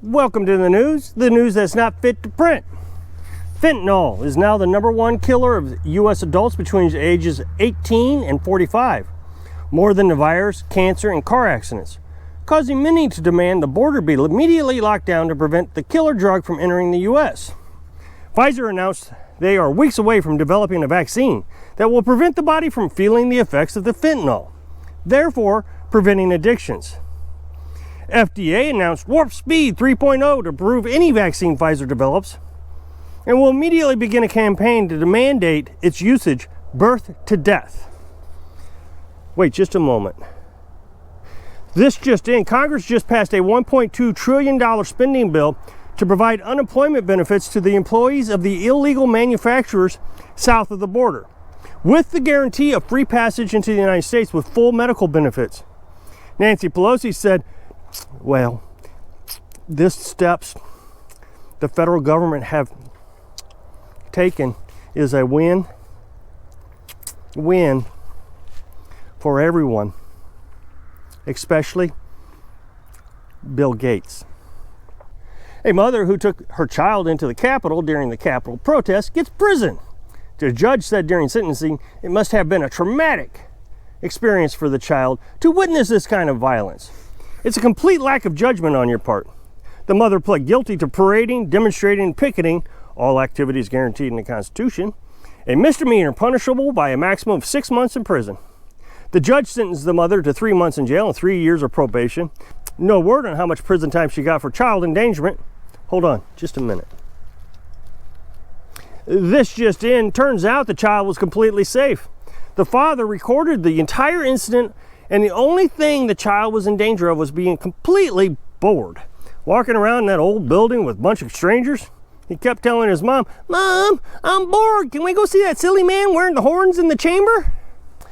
Welcome to the news that's not fit to print. Fentanyl is now the #1 killer of U.S. adults between ages 18 and 45, more than the virus, cancer, and car accidents, causing many to demand the border be immediately locked down to prevent the killer drug from entering the U.S. Pfizer announced they are weeks away from developing a vaccine that will prevent the body from feeling the effects of the fentanyl, therefore preventing addictions. FDA announced Warp Speed 3.0 to approve any vaccine Pfizer develops, and will immediately begin a campaign to mandate its usage birth to death. Wait just a moment. This just in, Congress just passed a $1.2 trillion spending bill to provide unemployment benefits to the employees of the illegal manufacturers south of the border, with the guarantee of free passage into the United States with full medical benefits. Nancy Pelosi said, well, this steps the federal government have taken is a win for everyone, especially Bill Gates. A mother who took her child into the Capitol during the Capitol protest gets prison. The judge said during sentencing it must have been a traumatic experience for the child to witness this kind of violence. It's a complete lack of judgment on your part. The mother pled guilty to parading, demonstrating, and picketing, all activities guaranteed in the Constitution, a misdemeanor punishable by a maximum of 6 months in prison. The judge sentenced the mother to 3 months in jail and 3 years of probation. No word on how much prison time she got for child endangerment. Hold on, just a minute. This just in, turns out the child was completely safe. The father recorded the entire incident, and the only thing the child was in danger of was being completely bored. Walking around that old building with a bunch of strangers, he kept telling his mom, "Mom, I'm bored. Can we go see that silly man wearing the horns in the chamber?"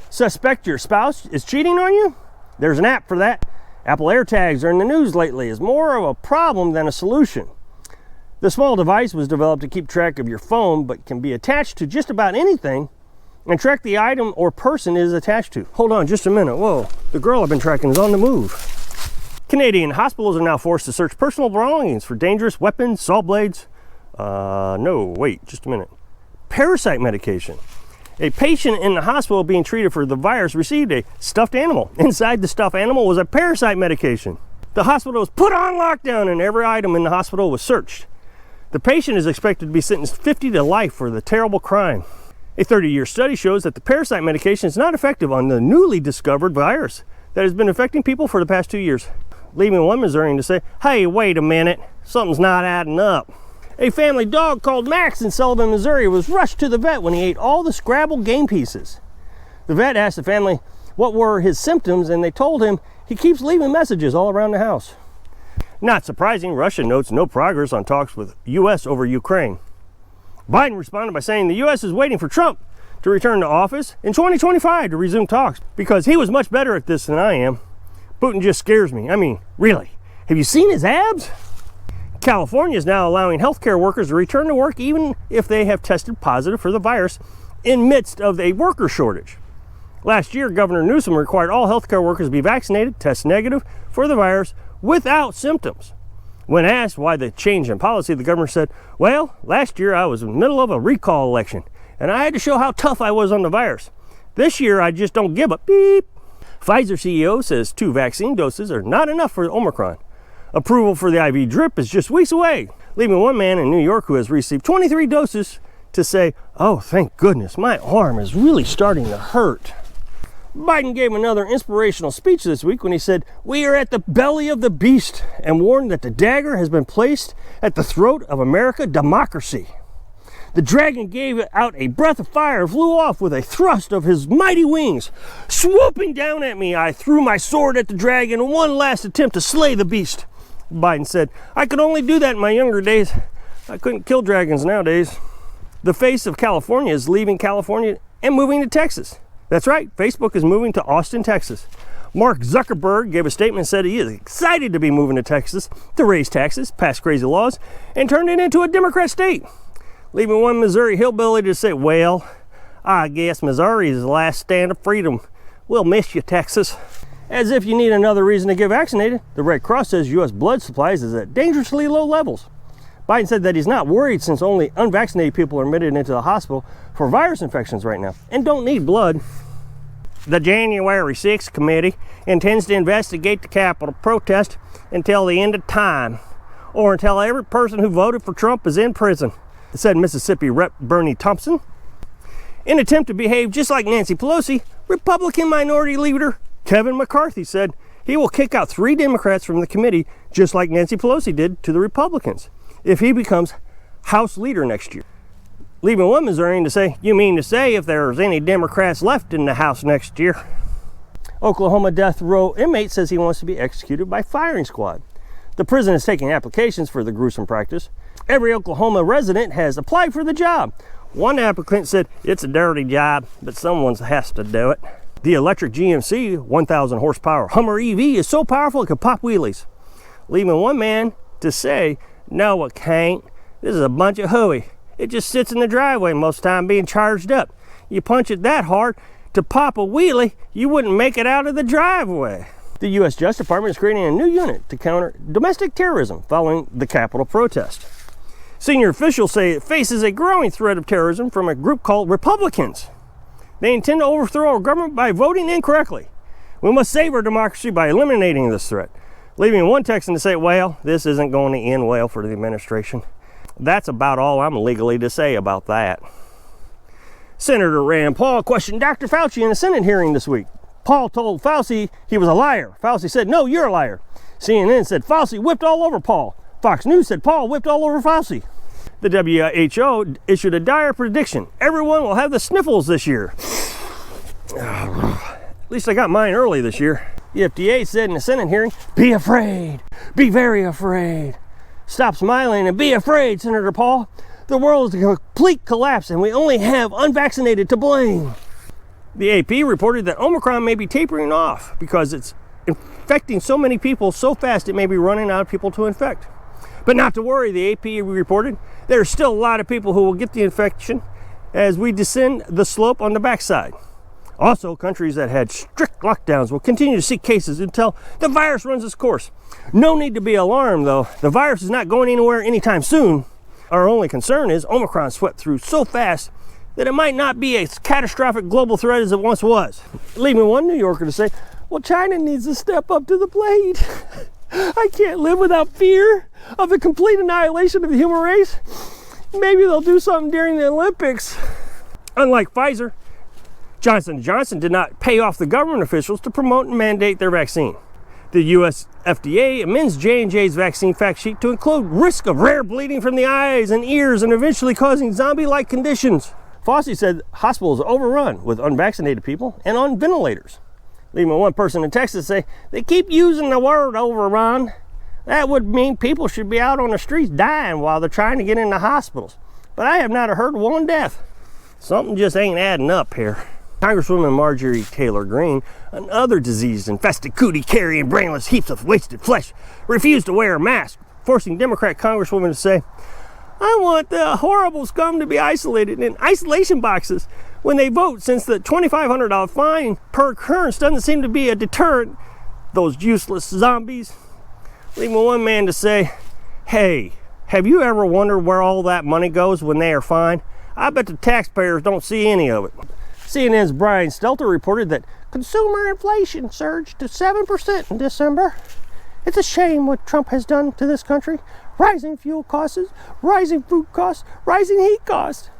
Suspect your spouse is cheating on you? There's an app for that. Apple AirTags are in the news lately as more of a problem than a solution. The small device was developed to keep track of your phone, but can be attached to just about anything and track the item or person it is attached to. Hold on just a minute. Whoa, the girl I've been tracking is on the move. Canadian hospitals are now forced to search personal belongings for dangerous weapons, saw blades. No, wait, just a minute. Parasite medication. A patient in the hospital being treated for the virus received a stuffed animal. Inside the stuffed animal was a parasite medication. The hospital was put on lockdown and every item in the hospital was searched. The patient is expected to be sentenced 50 to life for the terrible crime. A 30-year study shows that the parasite medication is not effective on the newly discovered virus that has been affecting people for the past 2 years, leaving one Missourian to say, "Hey, wait a minute, something's not adding up." A family dog called Max in Sullivan, Missouri was rushed to the vet when he ate all the Scrabble game pieces. The vet asked the family what were his symptoms, and they told him he keeps leaving messages all around the house. Not surprising, Russia notes no progress on talks with U.S. over Ukraine. Biden responded by saying the U.S. is waiting for Trump to return to office in 2025 to resume talks because he was much better at this than I am. Putin just scares me. I mean, really, have you seen his abs? California is now allowing healthcare workers to return to work even if they have tested positive for the virus in midst of a worker shortage. Last year, Governor Newsom required all healthcare workers to be vaccinated, test negative for the virus without symptoms. When asked why the change in policy, the governor said, "Well, last year I was in the middle of a recall election and I had to show how tough I was on the virus. This year I just don't give a beep." Pfizer CEO says 2 vaccine doses are not enough for Omicron. Approval for the IV drip is just weeks away, leaving one man in New York who has received 23 doses to say, "Oh, thank goodness, my arm is really starting to hurt." Biden gave another inspirational speech this week when he said, "We are at the belly of the beast," and warned that the dagger has been placed at the throat of American democracy. The dragon gave out a breath of fire and flew off with a thrust of his mighty wings. Swooping down at me, I threw my sword at the dragon in one last attempt to slay the beast. Biden said, "I could only do that in my younger days. I couldn't kill dragons nowadays." The face of California is leaving California and moving to Texas. That's right, Facebook is moving to Austin, Texas. Mark Zuckerberg gave a statement and said he is excited to be moving to Texas to raise taxes, pass crazy laws, and turn it into a Democrat state. Leaving one Missouri hillbilly to say, "Well, I guess Missouri is the last stand of freedom. We'll miss you, Texas." As if you need another reason to get vaccinated, the Red Cross says U.S. blood supplies is at dangerously low levels. Biden said that he's not worried since only unvaccinated people are admitted into the hospital for virus infections right now and don't need blood. The January 6th committee intends to investigate the Capitol protest until the end of time, or until every person who voted for Trump is in prison, said Mississippi Rep. Bernie Thompson. In an attempt to behave just like Nancy Pelosi, Republican Minority Leader Kevin McCarthy said he will kick out 3 Democrats from the committee just like Nancy Pelosi did to the Republicans if he becomes House Leader next year. Leaving one Missourian to say, "You mean to say if there's any Democrats left in the House next year?" Oklahoma death row inmate says he wants to be executed by firing squad. The prison is taking applications for the gruesome practice. Every Oklahoma resident has applied for the job. One applicant said, "It's a dirty job, but someone has to do it." The electric GMC 1,000 horsepower Hummer EV is so powerful it can pop wheelies. Leaving one man to say, "No, it can't. This is a bunch of hooey. It just sits in the driveway most of the time being charged up. You punch it that hard to pop a wheelie, you wouldn't make it out of the driveway." The U.S. Justice Department is creating a new unit to counter domestic terrorism following the Capitol protest. Senior officials say it faces a growing threat of terrorism from a group called Republicans. They intend to overthrow our government by voting incorrectly. We must save our democracy by eliminating this threat. Leaving one Texan to say, "Well, this isn't going to end well for the administration." That's about all I'm legally to say about that. Senator Rand Paul questioned Dr. Fauci in a Senate hearing this week. Paul told Fauci he was a liar. Fauci said, "No, you're a liar." CNN said Fauci whipped all over Paul. Fox News said Paul whipped all over Fauci. The WHO issued a dire prediction. Everyone will have the sniffles this year. At least I got mine early this year. The FDA said in a Senate hearing, "Be afraid. Be very afraid. Stop smiling and be afraid, Senator Paul. The world is a complete collapse and we only have unvaccinated to blame." The AP reported that Omicron may be tapering off because it's infecting so many people so fast it may be running out of people to infect. But not to worry, the AP reported, there are still a lot of people who will get the infection as we descend the slope on the backside. Also, countries that had strict lockdowns will continue to see cases until the virus runs its course. No need to be alarmed, though. The virus is not going anywhere anytime soon. Our only concern is Omicron swept through so fast that it might not be a catastrophic global threat as it once was. Leaving one New Yorker to say, "Well, China needs to step up to the plate. I can't live without fear of the complete annihilation of the human race. Maybe they'll do something during the Olympics." Unlike Pfizer, Johnson & Johnson did not pay off the government officials to promote and mandate their vaccine. The U.S. FDA amends J&J's vaccine fact sheet to include risk of rare bleeding from the eyes and ears and eventually causing zombie-like conditions. Fauci said hospitals are overrun with unvaccinated people and on ventilators. Leaving one person in Texas say, "They keep using the word overrun. That would mean people should be out on the streets dying while they're trying to get into hospitals. But I have not heard one death. Something just ain't adding up here." Congresswoman Marjorie Taylor Greene, another disease-infested cootie-carrying brainless heaps of wasted flesh, refused to wear a mask, forcing Democrat Congresswoman to say, "I want the horrible scum to be isolated in isolation boxes when they vote, since the $2,500 fine per occurrence doesn't seem to be a deterrent. Those useless zombies." Leaving one man to say, "Hey, have you ever wondered where all that money goes when they are fined? I bet the taxpayers don't see any of it." CNN's Brian Stelter reported that consumer inflation surged to 7% in December. "It's a shame what Trump has done to this country. Rising fuel costs, rising food costs, rising heat costs.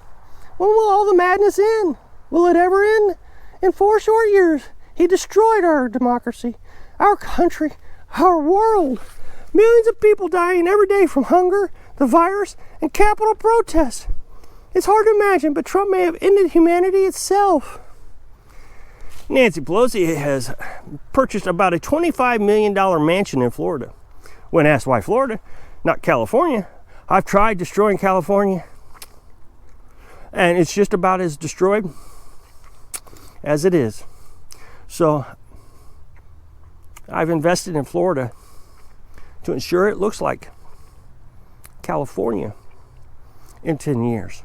When will all the madness end? Will it ever end? In 4 short years, he destroyed our democracy, our country, our world. Millions of people dying every day from hunger, the virus, and Capitol protests. It's hard to imagine, but Trump may have ended humanity itself." Nancy Pelosi has purchased about a $25 million mansion in Florida. When asked why Florida, not California, "I've tried destroying California, and it's just about as destroyed as it is. So I've invested in Florida to ensure it looks like California in 10 years."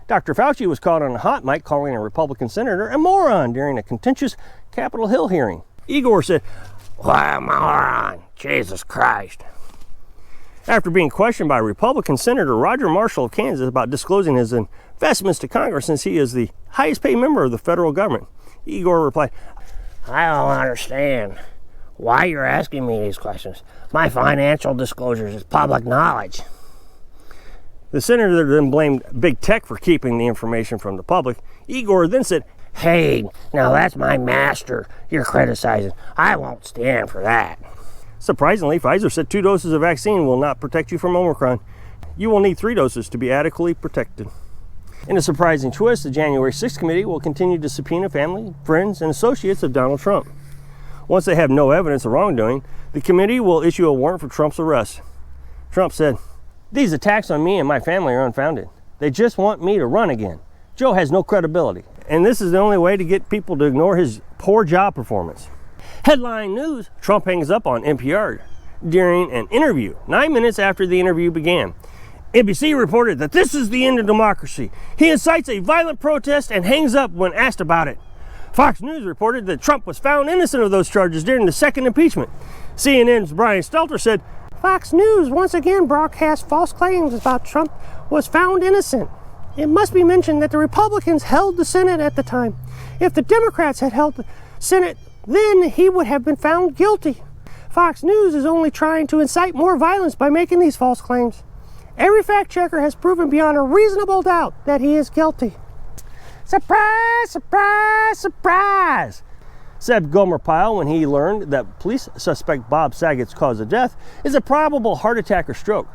Dr. Fauci was caught on a hot mic calling a Republican senator a moron during a contentious Capitol Hill hearing. Igor said, "Why, moron, Jesus Christ." After being questioned by Republican Senator Roger Marshall of Kansas about disclosing his investments to Congress since he is the highest paid member of the federal government, Igor replied, "I don't understand why you're asking me these questions. My financial disclosures is public knowledge." The senator then blamed big tech for keeping the information from the public. Igor then said, "Hey, now that's my master you're criticizing. I won't stand for that." Surprisingly, Pfizer said 2 doses of vaccine will not protect you from Omicron. You will need 3 doses to be adequately protected. In a surprising twist, the January 6th committee will continue to subpoena family, friends, and associates of Donald Trump. Once they have no evidence of wrongdoing, the committee will issue a warrant for Trump's arrest. Trump said, "These attacks on me and my family are unfounded. They just want me to run again. Joe has no credibility, and this is the only way to get people to ignore his poor job performance." Headline news: Trump hangs up on NPR during an interview 9 minutes after the interview began. NBC reported that this is the end of democracy. He incites a violent protest and hangs up when asked about it. Fox News reported that Trump was found innocent of those charges during the second impeachment. CNN's Brian Stelter said, "Fox News once again broadcast false claims about Trump was found innocent. It must be mentioned that the Republicans held the Senate at the time. If the Democrats had held the Senate, then he would have been found guilty. Fox News is only trying to incite more violence by making these false claims. Every fact checker has proven beyond a reasonable doubt that he is guilty." Surprise, surprise, surprise, said Gomer Pyle when he learned that police suspect Bob Saget's cause of death is a probable heart attack or stroke.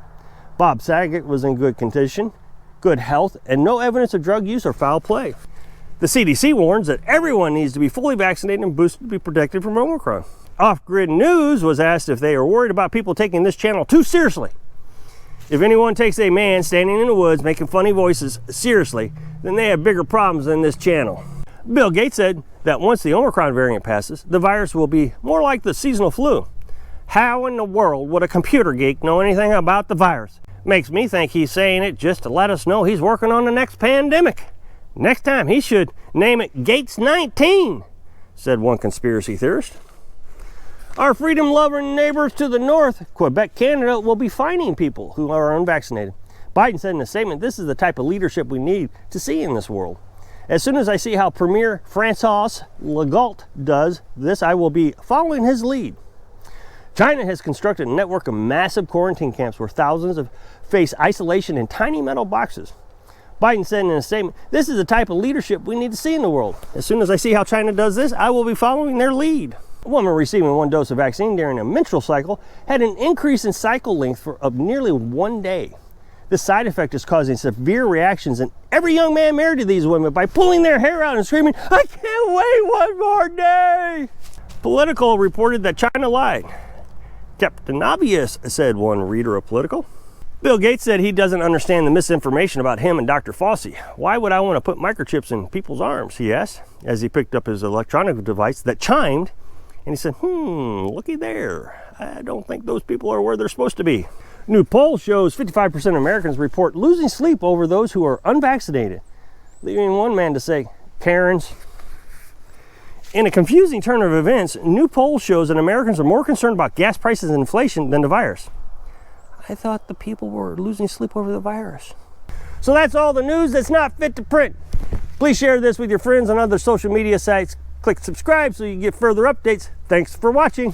Bob Saget was in good condition, good health, and no evidence of drug use or foul play. The CDC warns that everyone needs to be fully vaccinated and boosted to be protected from Omicron. Off-Grid News was asked if they are worried about people taking this channel too seriously. If anyone takes a man standing in the woods making funny voices seriously, then they have bigger problems than this channel. Bill Gates said that once the Omicron variant passes, the virus will be more like the seasonal flu. How in the world would a computer geek know anything about the virus? Makes me think he's saying it just to let us know he's working on the next pandemic. Next time he should name it Gates 19, said one conspiracy theorist. Our freedom-loving neighbors to the north, Quebec, Canada, will be fining people who are unvaccinated. Biden said in a statement, "This is the type of leadership we need to see in this world. As soon as I see how Premier François Legault does this, I will be following his lead." China has constructed a network of massive quarantine camps where thousands face isolation in tiny metal boxes. Biden said in a statement, "This is the type of leadership we need to see in the world. As soon as I see how China does this, I will be following their lead." A woman receiving 1 dose of vaccine during a menstrual cycle had an increase in cycle length of nearly 1 day. This side effect is causing severe reactions in every young man married to these women by pulling their hair out and screaming, "I can't wait 1 more day." Politico reported that China lied. "Captain Obvious," said one reader of Politico. Bill Gates said he doesn't understand the misinformation about him and Dr. Fauci. "Why would I want to put microchips in people's arms?" he asked, as he picked up his electronic device that chimed, and he said, "Looky there. I don't think those people are where they're supposed to be." New poll shows 55% of Americans report losing sleep over those who are unvaccinated, leaving one man to say, "Karens." In a confusing turn of events, new poll shows that Americans are more concerned about gas prices and inflation than the virus. I thought the people were losing sleep over the virus. So that's all the news that's not fit to print. Please share this with your friends on other social media sites. Click subscribe so you get further updates. Thanks for watching.